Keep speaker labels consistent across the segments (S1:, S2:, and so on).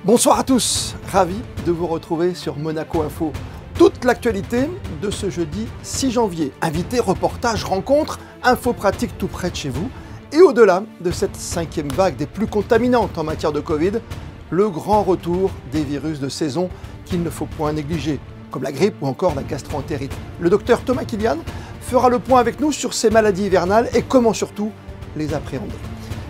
S1: Bonsoir à tous, ravi de vous retrouver sur Monaco Info. Toute l'actualité de ce jeudi 6 janvier. Invités, reportages, rencontres, infos pratiques tout près de chez vous. Et au-delà de cette 5e vague des plus contaminantes en matière de Covid, le grand retour des virus de saison qu'il ne faut point négliger, comme la grippe ou encore la gastro-entérite. Le docteur Thomas Kilian fera le point avec nous sur ces maladies hivernales et comment surtout les appréhender.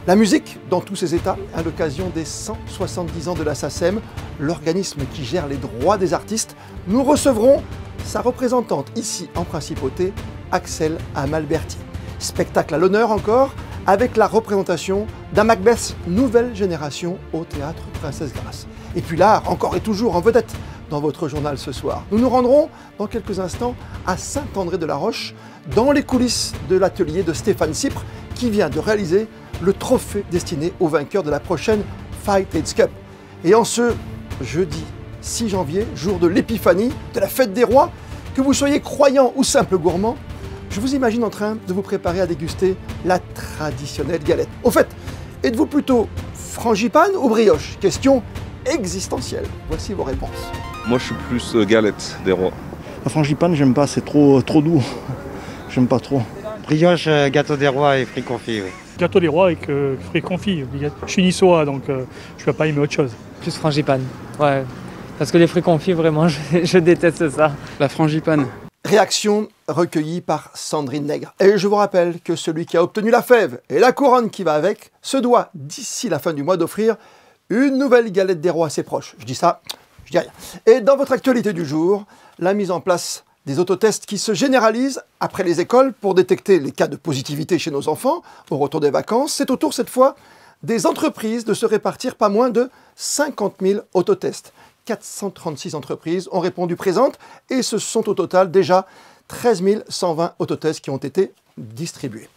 S1: La musique dans tous ses états, à l'occasion des 170 ans de la SACEM, l'organisme qui gère les droits des artistes, nous recevrons sa représentante ici en principauté, Axelle Amalberti. Spectacle à l'honneur encore, avec la représentation d'un Macbeth nouvelle génération au théâtre Princesse Grace. Et puis l'art, encore et toujours en vedette dans votre journal ce soir. Nous nous rendrons dans quelques instants à Saint-André-de-la-Roche, dans les coulisses de l'atelier de Stéphane Cypre, qui vient de réaliser le trophée destiné aux vainqueurs de la prochaine Fight AIDS Cup. Et en ce jeudi 6 janvier, jour de l'épiphanie, de la fête des rois, que vous soyez croyant ou simple gourmand, je vous imagine en train de vous préparer à déguster la traditionnelle galette. Au fait, êtes-vous plutôt frangipane ou brioche? Question existentielle. Voici vos réponses.
S2: Moi je suis plus galette des rois.
S3: La frangipane, j'aime pas, c'est trop doux. J'aime pas trop.
S4: Brioche, gâteau des rois et fruits confits, oui.
S5: Gâteau des rois avec fruits confits. Je suis niçois, donc je ne peux pas aimer autre chose.
S6: Plus frangipane, ouais. Parce que les fruits confits, vraiment, je déteste ça.
S7: La frangipane.
S1: Réaction recueillie par Sandrine Nègre. Et je vous rappelle que celui qui a obtenu la fève et la couronne qui va avec se doit, d'ici la fin du mois, d'offrir une nouvelle galette des rois à ses proches. Je dis ça, je dis rien. Et dans votre actualité du jour, la mise en place des autotests qui se généralisent après les écoles pour détecter les cas de positivité chez nos enfants au retour des vacances. C'est au tour cette fois des entreprises de se répartir pas moins de 50 000 autotests. 436 entreprises ont répondu présentes et ce sont au total déjà 13 120 autotests qui ont été distribués.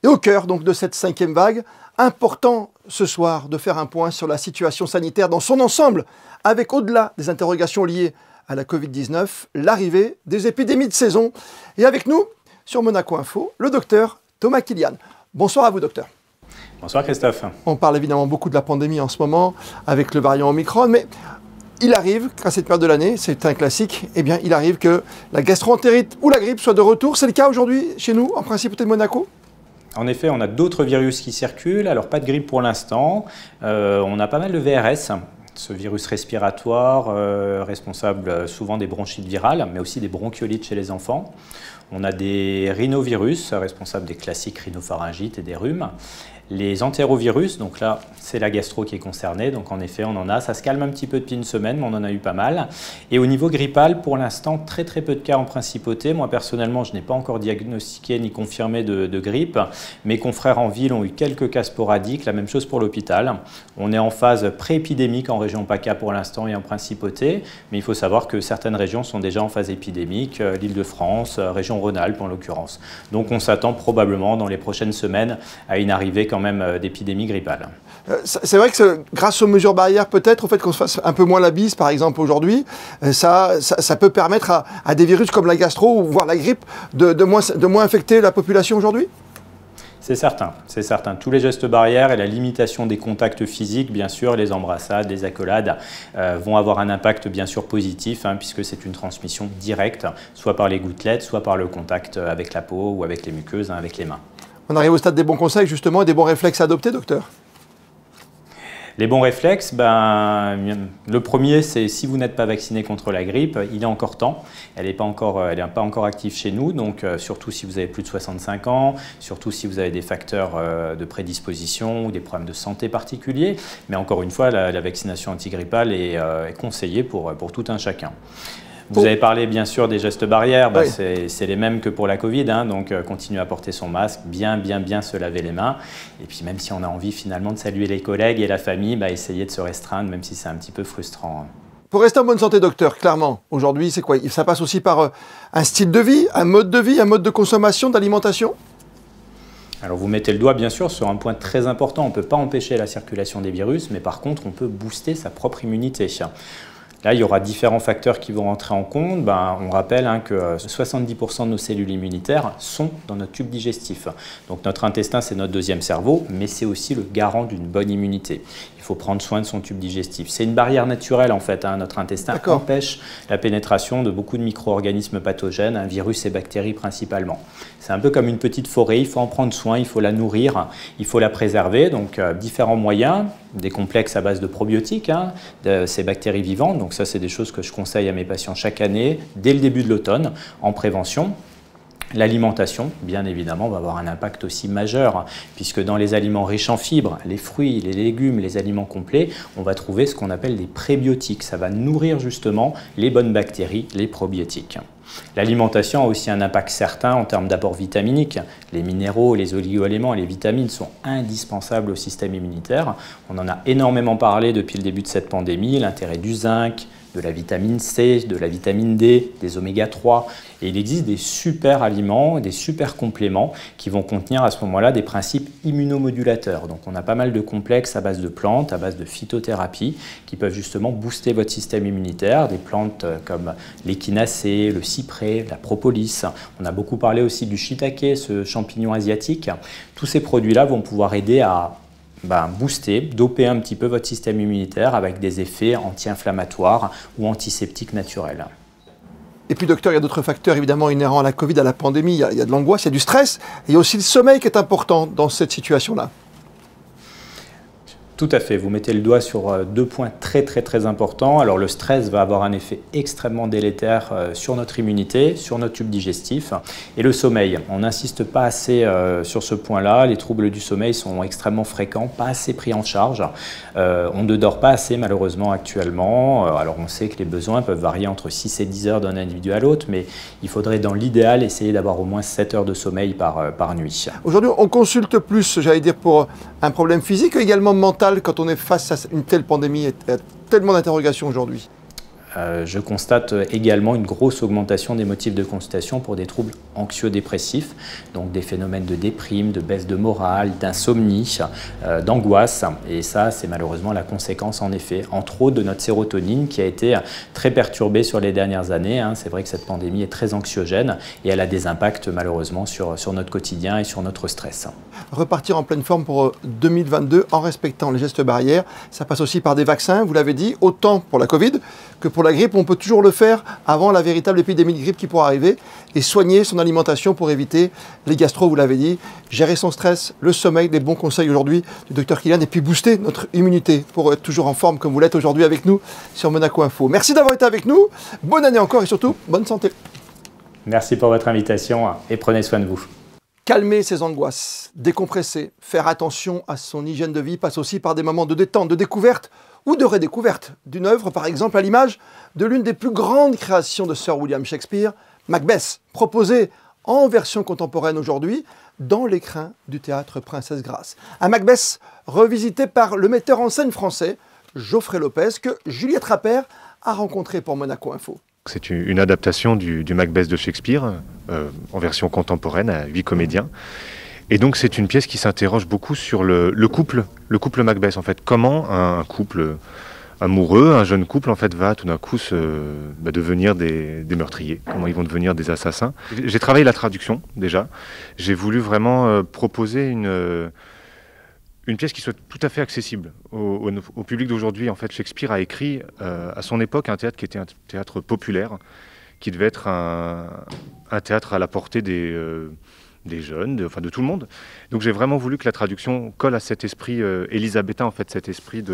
S1: Et au cœur donc de cette 5e vague, important ce soir de faire un point sur la situation sanitaire dans son ensemble, avec au-delà des interrogations liées à la Covid-19, l'arrivée des épidémies de saison. Et avec nous, sur Monaco Info, le docteur Thomas Kilian. Bonsoir à vous, docteur.
S8: Bonsoir Christophe.
S1: On parle évidemment beaucoup de la pandémie en ce moment, avec le variant Omicron, mais il arrive qu'à cette période de l'année, c'est un classique, eh bien il arrive que la gastro-entérite ou la grippe soit de retour. C'est le cas aujourd'hui chez nous, en Principauté de Monaco?
S8: En effet, on a d'autres virus qui circulent, alors pas de grippe pour l'instant. On a pas mal de VRS. Ce virus respiratoire responsable souvent des bronchites virales, mais aussi des bronchiolites chez les enfants. On a des rhinovirus responsables des classiques rhinopharyngites et des rhumes. Les entérovirus, donc là, c'est la gastro qui est concernée, donc en effet, on en a. Ça se calme un petit peu depuis une semaine, mais on en a eu pas mal. Et au niveau grippal, pour l'instant, très peu de cas en principauté. Moi, personnellement, je n'ai pas encore diagnostiqué ni confirmé de grippe. Mes confrères en ville ont eu quelques cas sporadiques, la même chose pour l'hôpital. On est en phase pré-épidémique en région PACA pour l'instant et en principauté, mais il faut savoir que certaines régions sont déjà en phase épidémique, l'Île-de-France, région Rhône-Alpes en l'occurrence. Donc on s'attend probablement dans les prochaines semaines à une arrivée quand même d'épidémie grippale.
S1: C'est vrai que grâce aux mesures barrières, peut-être au fait qu'on se fasse un peu moins la bise, par exemple aujourd'hui, ça peut permettre à des virus comme la gastro ou voire la grippe de moins infecter la population aujourd'hui?
S8: C'est certain, c'est certain. Tous les gestes barrières et la limitation des contacts physiques, bien sûr, les embrassades, les accolades, vont avoir un impact bien sûr positif, puisque c'est une transmission directe, soit par les gouttelettes, soit par le contact avec la peau ou avec les muqueuses, avec les mains.
S1: On arrive au stade des bons conseils justement et des bons réflexes à adopter, docteur?
S8: Les bons réflexes, le premier, c'est si vous n'êtes pas vacciné contre la grippe, il est encore temps. Elle n'est pas encore active chez nous, donc surtout si vous avez plus de 65 ans, surtout si vous avez des facteurs de prédisposition ou des problèmes de santé particuliers. Mais encore une fois, la vaccination antigrippale est conseillée pour tout un chacun. Vous avez parlé bien sûr des gestes barrières,
S1: oui.
S8: C'est les mêmes que pour la Covid, donc continuer à porter son masque, bien se laver les mains. Et puis même si on a envie finalement de saluer les collègues et la famille, essayer de se restreindre, même si c'est un petit peu frustrant.
S1: Pour rester en bonne santé, docteur, clairement, aujourd'hui, c'est quoi? Ça passe aussi par un style de vie, un mode de consommation, d'alimentation?
S8: Alors vous mettez le doigt bien sûr sur un point très important, on ne peut pas empêcher la circulation des virus, mais par contre on peut booster sa propre immunité. Là, il y aura différents facteurs qui vont rentrer en compte. On rappelle que 70% de nos cellules immunitaires sont dans notre tube digestif. Donc notre intestin, c'est notre deuxième cerveau, mais c'est aussi le garant d'une bonne immunité. Il faut prendre soin de son tube digestif. C'est une barrière naturelle en fait. Notre intestin empêche la pénétration de beaucoup de micro-organismes pathogènes, virus et bactéries principalement. C'est un peu comme une petite forêt, il faut en prendre soin, il faut la nourrir, il faut la préserver. Donc différents moyens, des complexes à base de probiotiques, de ces bactéries vivantes. Donc ça, c'est des choses que je conseille à mes patients chaque année, dès le début de l'automne, en prévention. L'alimentation, bien évidemment, va avoir un impact aussi majeur, puisque dans les aliments riches en fibres, les fruits, les légumes, les aliments complets, on va trouver ce qu'on appelle des prébiotiques. Ça va nourrir justement les bonnes bactéries, les probiotiques. L'alimentation a aussi un impact certain en termes d'apport vitaminique. Les minéraux, les oligo-éléments et les vitamines sont indispensables au système immunitaire. On en a énormément parlé depuis le début de cette pandémie, l'intérêt du zinc, de la vitamine C, de la vitamine D, des oméga 3. Et il existe des super aliments, des super compléments qui vont contenir à ce moment-là des principes immunomodulateurs. Donc on a pas mal de complexes à base de plantes, à base de phytothérapie qui peuvent justement booster votre système immunitaire. Des plantes comme l'échinacée, le cyprès, la propolis. On a beaucoup parlé aussi du shiitake, ce champignon asiatique. Tous ces produits-là vont pouvoir aider à booster, doper un petit peu votre système immunitaire avec des effets anti-inflammatoires ou antiseptiques naturels.
S1: Et puis docteur, il y a d'autres facteurs évidemment inhérents à la Covid, à la pandémie. Il y a de l'angoisse, il y a du stress. Et il y a aussi le sommeil qui est important dans cette situation-là.
S8: Tout à fait, vous mettez le doigt sur deux points très importants. Alors le stress va avoir un effet extrêmement délétère sur notre immunité, sur notre tube digestif et le sommeil. On n'insiste pas assez sur ce point-là, les troubles du sommeil sont extrêmement fréquents, pas assez pris en charge. On ne dort pas assez malheureusement actuellement. Alors on sait que les besoins peuvent varier entre 6 et 10 heures d'un individu à l'autre, mais il faudrait dans l'idéal essayer d'avoir au moins 7 heures de sommeil par nuit. Aujourd'hui
S1: on consulte plus, j'allais dire, pour un problème physique, également mental, quand on est face à une telle pandémie et à tellement d'interrogations aujourd'hui.
S8: Je constate également une grosse augmentation des motifs de consultation pour des troubles anxio-dépressifs, donc des phénomènes de déprime, de baisse de morale, d'insomnie, d'angoisse. Et ça, c'est malheureusement la conséquence, en effet, entre autres de notre sérotonine qui a été très perturbée sur les dernières années. C'est vrai que cette pandémie est très anxiogène et elle a des impacts malheureusement sur notre quotidien et sur notre stress.
S1: Repartir en pleine forme pour 2022 en respectant les gestes barrières, ça passe aussi par des vaccins, vous l'avez dit, autant pour la Covid que pour la grippe. On peut toujours le faire avant la véritable épidémie de grippe qui pourra arriver et soigner son alimentation pour éviter les gastro, vous l'avez dit, gérer son stress, le sommeil, des bons conseils aujourd'hui du docteur Kylian et puis booster notre immunité pour être toujours en forme comme vous l'êtes aujourd'hui avec nous sur Monaco Info. Merci d'avoir été avec nous, bonne année encore et surtout bonne santé.
S8: Merci pour votre invitation et prenez soin de vous.
S1: Calmer ses angoisses, décompresser, faire attention à son hygiène de vie passe aussi par des moments de détente, de découverte ou de redécouverte d'une œuvre, par exemple à l'image de l'une des plus grandes créations de Sir William Shakespeare, Macbeth, proposée en version contemporaine aujourd'hui dans l'écrin du théâtre Princesse Grace. Un Macbeth revisité par le metteur en scène français Geoffrey Lopez que Juliette Rappert a rencontré pour Monaco Info.
S7: C'est une adaptation du Macbeth de Shakespeare en version contemporaine à 8 comédiens. Et donc c'est une pièce qui s'interroge beaucoup sur le couple Macbeth en fait. Comment un couple amoureux, un jeune couple en fait va tout d'un coup devenir des meurtriers. Comment ils vont devenir des assassins. J'ai travaillé la traduction déjà. J'ai voulu vraiment proposer une pièce qui soit tout à fait accessible au public d'aujourd'hui. En fait, Shakespeare a écrit à son époque un théâtre qui était un théâtre populaire, qui devait être un théâtre à la portée des jeunes, de tout le monde. Donc j'ai vraiment voulu que la traduction colle à cet esprit élisabétain, en fait, cet esprit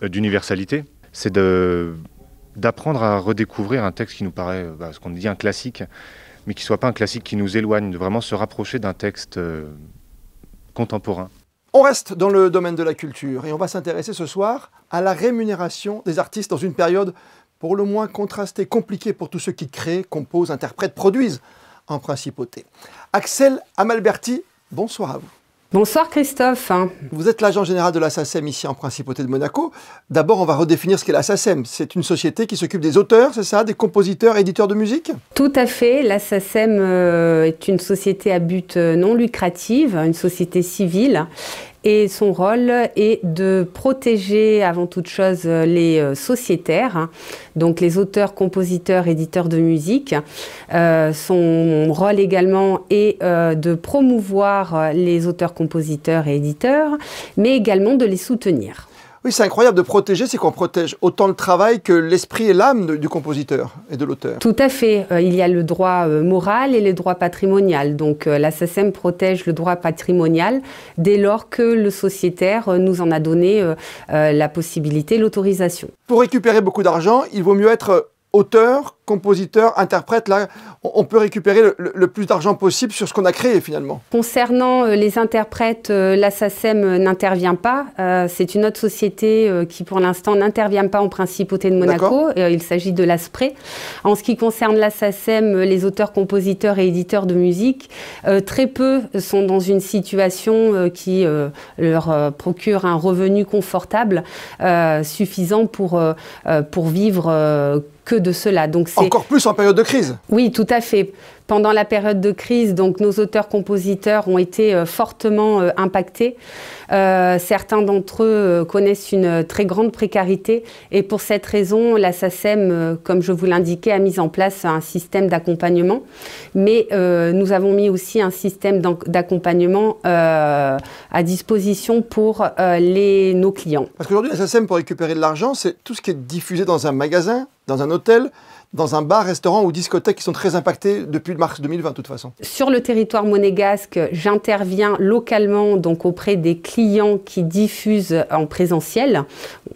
S7: d'universalité. C'est d'apprendre à redécouvrir un texte qui nous paraît, ce qu'on dit un classique, mais qui ne soit pas un classique qui nous éloigne, de vraiment se rapprocher d'un texte contemporain.
S1: On reste dans le domaine de la culture et on va s'intéresser ce soir à la rémunération des artistes dans une période pour le moins contrastée, compliquée pour tous ceux qui créent, composent, interprètent, produisent en principauté. Axel Amalberti, bonsoir à vous.
S9: Bonsoir Christophe.
S1: Vous êtes l'agent général de la SACEM ici en Principauté de Monaco. D'abord, on va redéfinir ce qu'est la SACEM. C'est une société qui s'occupe des auteurs, c'est ça, des compositeurs, éditeurs de musique?
S9: Tout à fait. La SACEM est une société à but non lucratif, une société civile. Et son rôle est de protéger avant toute chose les sociétaires, hein, donc les auteurs, compositeurs, éditeurs de musique. Son rôle également est de promouvoir les auteurs, compositeurs et éditeurs, mais également de les soutenir.
S1: Oui, c'est incroyable de protéger, c'est qu'on protège autant le travail que l'esprit et l'âme du compositeur et de l'auteur.
S9: Tout à fait. Il y a le droit moral et le droit patrimonial. Donc la SACEM protège le droit patrimonial dès lors que le sociétaire nous en a donné la possibilité, l'autorisation.
S1: Pour récupérer beaucoup d'argent, il vaut mieux être auteur, compositeur, interprète. Là, on peut récupérer le plus d'argent possible sur ce qu'on a créé finalement.
S9: Concernant les interprètes, la SACEM n'intervient pas. C'est une autre société qui pour l'instant n'intervient pas en Principauté de Monaco. Il s'agit de l'ASPRE. En ce qui concerne la SACEM, les auteurs, compositeurs et éditeurs de musique, très peu sont dans une situation qui leur procure un revenu confortable suffisant pour vivre que de cela. Donc
S1: encore plus en période de crise.
S9: Oui, tout à fait. Pendant la période de crise, donc, nos auteurs-compositeurs ont été fortement impactés. Certains d'entre eux connaissent une très grande précarité et pour cette raison, la SACEM, comme je vous l'indiquais, a mis en place un système d'accompagnement. Mais nous avons mis aussi un système d'accompagnement à disposition pour nos clients.
S1: Parce qu'aujourd'hui, la SACEM, pour récupérer de l'argent, c'est tout ce qui est diffusé dans un magasin, dans un hôtel, dans un bar, restaurant ou discothèque qui sont très impactés depuis mars 2020 de toute façon.
S9: Sur le territoire monégasque, j'interviens localement donc auprès des clients qui diffusent en présentiel,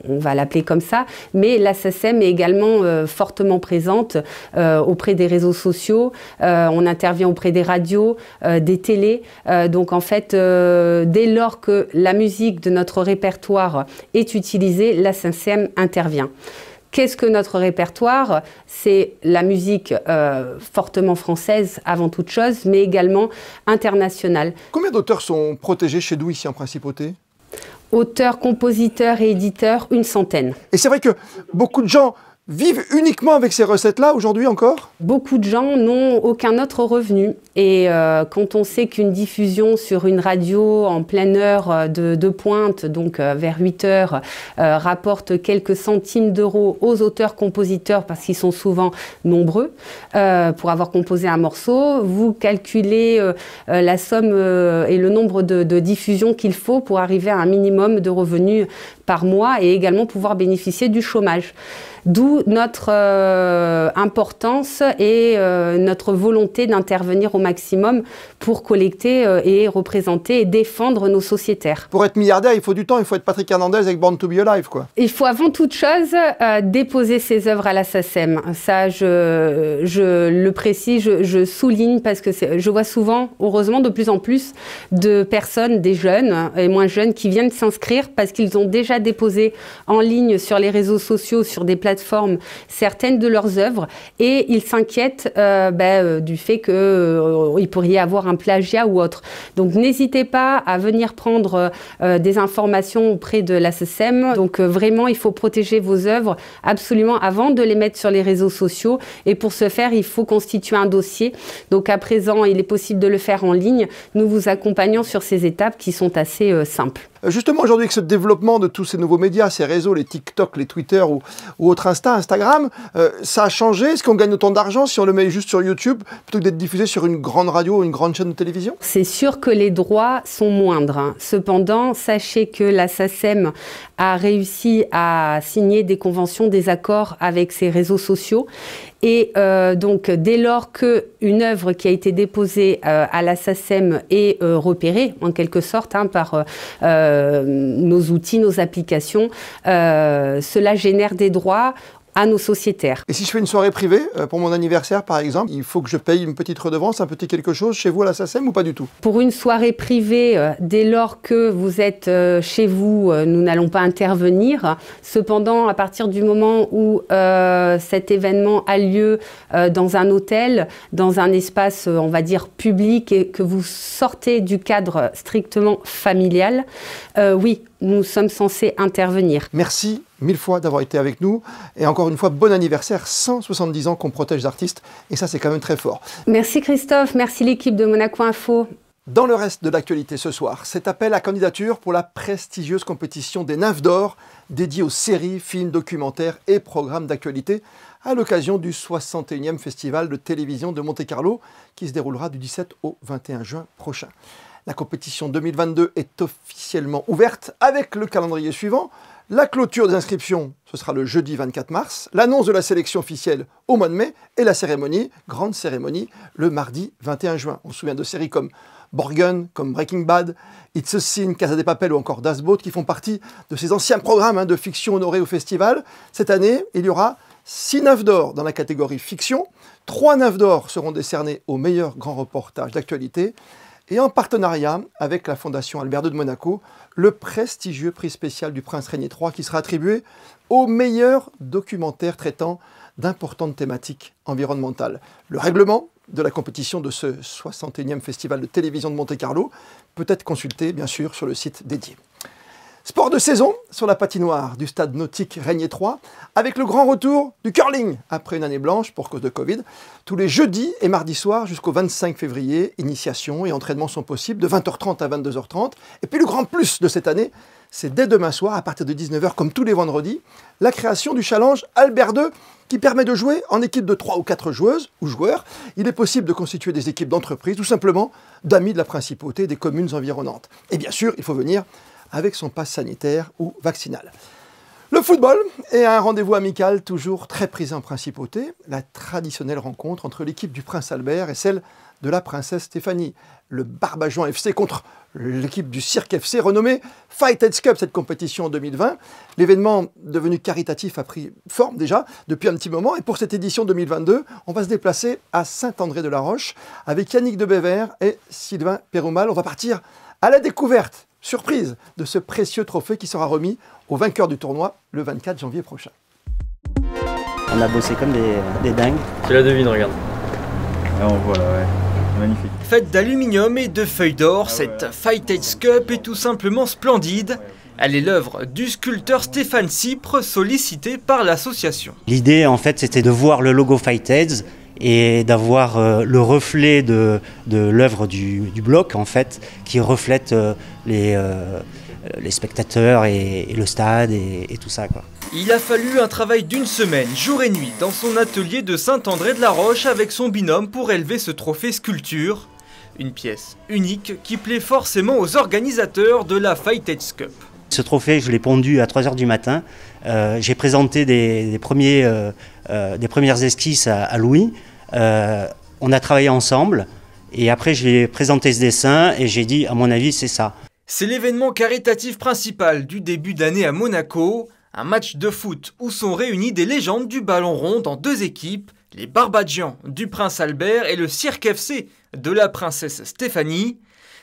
S9: on va l'appeler comme ça, mais la SACEM est également fortement présente auprès des réseaux sociaux, on intervient auprès des radios, des télés, donc en fait dès lors que la musique de notre répertoire est utilisée, la SACEM intervient. Qu'est-ce que notre répertoire? C'est la musique fortement française avant toute chose, mais également internationale.
S1: Combien d'auteurs sont protégés chez nous ici en Principauté?
S9: Auteurs, compositeurs et éditeurs, une centaine.
S1: Et c'est vrai que beaucoup de gens vivent uniquement avec ces recettes-là aujourd'hui encore?
S9: Beaucoup de gens n'ont aucun autre revenu. Et quand on sait qu'une diffusion sur une radio en pleine heure de pointe, donc vers 8 heures, rapporte quelques centimes d'euros aux auteurs-compositeurs, parce qu'ils sont souvent nombreux, pour avoir composé un morceau, vous calculez la somme et le nombre de diffusions qu'il faut pour arriver à un minimum de revenus par mois et également pouvoir bénéficier du chômage. D'où notre importance et notre volonté d'intervenir au maximum pour collecter et représenter et défendre nos sociétaires.
S1: Pour être milliardaire, il faut du temps, il faut être Patrick Hernandez avec Born to be Alive, quoi.
S9: Il faut avant toute chose déposer ses œuvres à la SACEM. Ça, je le précise, je souligne parce que je vois souvent, heureusement, de plus en plus de personnes, des jeunes et moins jeunes, qui viennent s'inscrire parce qu'ils ont déjà déposé en ligne sur les réseaux sociaux, sur des plateformes, certaines de leurs œuvres et ils s'inquiètent du fait qu'il pourrait y avoir un plagiat ou autre. Donc n'hésitez pas à venir prendre des informations auprès de la SACEM. Donc vraiment, il faut protéger vos œuvres absolument avant de les mettre sur les réseaux sociaux et pour ce faire, il faut constituer un dossier. Donc à présent, il est possible de le faire en ligne. Nous vous accompagnons sur ces étapes qui sont assez simples.
S1: Justement, aujourd'hui, avec ce développement de tous ces nouveaux médias, ces réseaux, les TikTok, les Twitter ou autres Instagram, ça a changé? Est-ce qu'on gagne autant d'argent si on le met juste sur YouTube plutôt que d'être diffusé sur une grande radio ou une grande chaîne de télévision?
S9: C'est sûr que les droits sont moindres. Hein. Cependant, sachez que la SACEM a réussi à signer des conventions, des accords avec ces réseaux sociaux. Et donc, dès lors qu'une œuvre qui a été déposée à la SACEM est repérée, en quelque sorte, hein, par nos outils, nos applications, cela génère des droits à nos sociétaires.
S1: Et si je fais une soirée privée, pour mon anniversaire par exemple, il faut que je paye une petite redevance, un petit quelque chose chez vous à la SACEM ou pas du tout?
S9: Pour une soirée privée, dès lors que vous êtes chez vous, nous n'allons pas intervenir. Cependant, à partir du moment où cet événement a lieu dans un hôtel, dans un espace, on va dire, public, et que vous sortez du cadre strictement familial, oui, nous sommes censés intervenir.
S1: Merci 1000 fois d'avoir été avec nous. Et encore une fois, bon anniversaire, 170 ans qu'on protège les artistes. Et ça, c'est quand même très fort.
S9: Merci Christophe, merci l'équipe de Monaco Info.
S1: Dans le reste de l'actualité ce soir, cet appel à candidature pour la prestigieuse compétition des Nymphes d'Or dédiée aux séries, films, documentaires et programmes d'actualité à l'occasion du 61e Festival de télévision de Monte-Carlo qui se déroulera du 17 au 21 juin prochain. La compétition 2022 est officiellement ouverte avec le calendrier suivant. La clôture des inscriptions, ce sera le jeudi 24 mars, l'annonce de la sélection officielle au mois de mai et la cérémonie, grande cérémonie, le mardi 21 juin. On se souvient de séries comme Borgen, comme Breaking Bad, It's a Sin, Casa de Papel ou encore Das Boot qui font partie de ces anciens programmes de fiction honorés au festival. Cette année, il y aura 6 Nymphes d'Or dans la catégorie fiction, 3 Nymphes d'Or seront décernées au meilleur grand reportage d'actualité et en partenariat avec la Fondation Albert II de Monaco, le prestigieux prix spécial du Prince Régnier III qui sera attribué au meilleur documentaire traitant d'importantes thématiques environnementales. Le règlement de la compétition de ce 61e Festival de télévision de Monte-Carlo peut être consulté, bien sûr, sur le site dédié. Sport de saison sur la patinoire du stade nautique Régnier III, avec le grand retour du curling après une année blanche pour cause de Covid. Tous les jeudis et mardis soirs jusqu'au 25 février, initiation et entraînement sont possibles de 20h30 à 22h30. Et puis le grand plus de cette année, c'est dès demain soir, à partir de 19h, comme tous les vendredis, la création du challenge Albert II qui permet de jouer en équipe de 3 ou 4 joueuses ou joueurs. Il est possible de constituer des équipes d'entreprise, tout simplement d'amis de la principauté des communes environnantes. Et bien sûr, il faut venir avec son passe sanitaire ou vaccinal. Le football est un rendez-vous amical toujours très prisé en principauté, la traditionnelle rencontre entre l'équipe du Prince Albert et celle de la princesse Stéphanie. Le Barbajan FC contre l'équipe du Cirque FC, renommée Fight Heads Cup, cette compétition en 2020. L'événement devenu caritatif a pris forme déjà depuis un petit moment. Et pour cette édition 2022, on va se déplacer à Saint-André-de-la-Roche avec Yannick Debévert et Sylvain Pérumal. On va partir à la découverte, surprise, de ce précieux trophée qui sera remis au vainqueur du tournoi le 24 janvier prochain.
S10: On a bossé comme des dingues.
S11: Tu la devines, regarde.
S12: Là on voit là, ouais. Magnifique.
S13: Faite d'aluminium et de feuilles d'or, cette Fight Heads Cup est tout simplement splendide. Elle est l'œuvre du sculpteur Stéphane Cypre, sollicité par l'association.
S10: L'idée, en fait, c'était de voir le logo Fight Heads et d'avoir le reflet de l'œuvre du bloc, en fait, qui reflète les spectateurs et le stade et tout ça, quoi.
S13: Il a fallu un travail d'une semaine, jour et nuit, dans son atelier de Saint-André-de-la-Roche avec son binôme pour élever ce trophée sculpture. Une pièce unique qui plaît forcément aux organisateurs de la Fight Heads Cup.
S10: Ce trophée, je l'ai pondu à 3 h du matin. J'ai présenté des premières esquisses à Louis. On a travaillé ensemble et après je lui ai présenté ce dessin et j'ai dit, à mon avis, c'est ça.
S13: C'est l'événement caritatif principal du début d'année à Monaco. Un match de foot où sont réunies des légendes du ballon rond dans 2 équipes, les Barbadjians du Prince Albert et le Cirque FC de la princesse Stéphanie.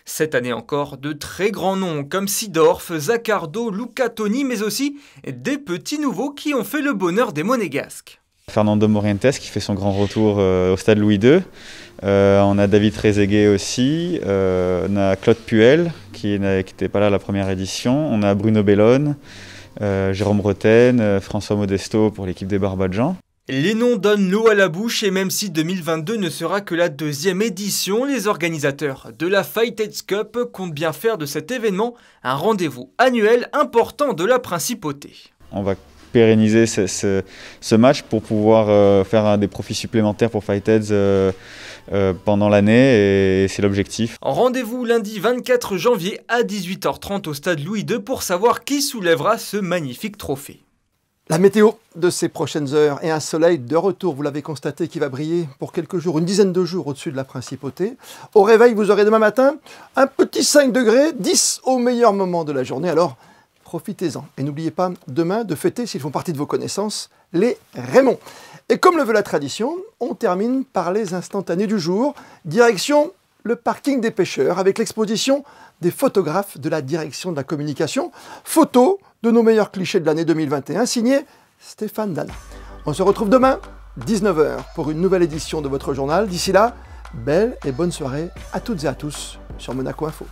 S13: Cette année encore, de très grands noms comme Sidorf, Zaccardo, Luca Toni, mais aussi des petits nouveaux qui ont fait le bonheur des Monégasques.
S12: Fernando Morientes qui fait son grand retour au stade Louis II. On a David Trezeguet aussi. On a Claude Puel qui n'était pas là à la première édition. On a Bruno Bellone. Jérôme Roten, François Modesto pour l'équipe des Barbadjans.
S13: Les noms donnent l'eau à la bouche et même si 2022 ne sera que la 2e édition, les organisateurs de la Fight Heads Cup comptent bien faire de cet événement un rendez-vous annuel important de la principauté.
S12: On va pérenniser ce match pour pouvoir faire des profits supplémentaires pour Fight Heads pendant l'année et c'est l'objectif.
S13: Rendez-vous lundi 24 janvier à 18h30 au stade Louis II pour savoir qui soulèvera ce magnifique trophée.
S1: La météo de ces prochaines heures et un soleil de retour, vous l'avez constaté, qui va briller pour quelques jours, une dizaine de jours au-dessus de la principauté. Au réveil, vous aurez demain matin un petit 5 degrés, 10 au meilleur moment de la journée. Alors, profitez-en. Et n'oubliez pas demain de fêter, s'ils font partie de vos connaissances, les Raymond. Et comme le veut la tradition, on termine par les instantanés du jour. Direction le parking des pêcheurs avec l'exposition des photographes de la direction de la communication. Photos de nos meilleurs clichés de l'année 2021, signé Stéphane Dana. On se retrouve demain, 19h, pour une nouvelle édition de votre journal. D'ici là, belle et bonne soirée à toutes et à tous sur Monaco Info.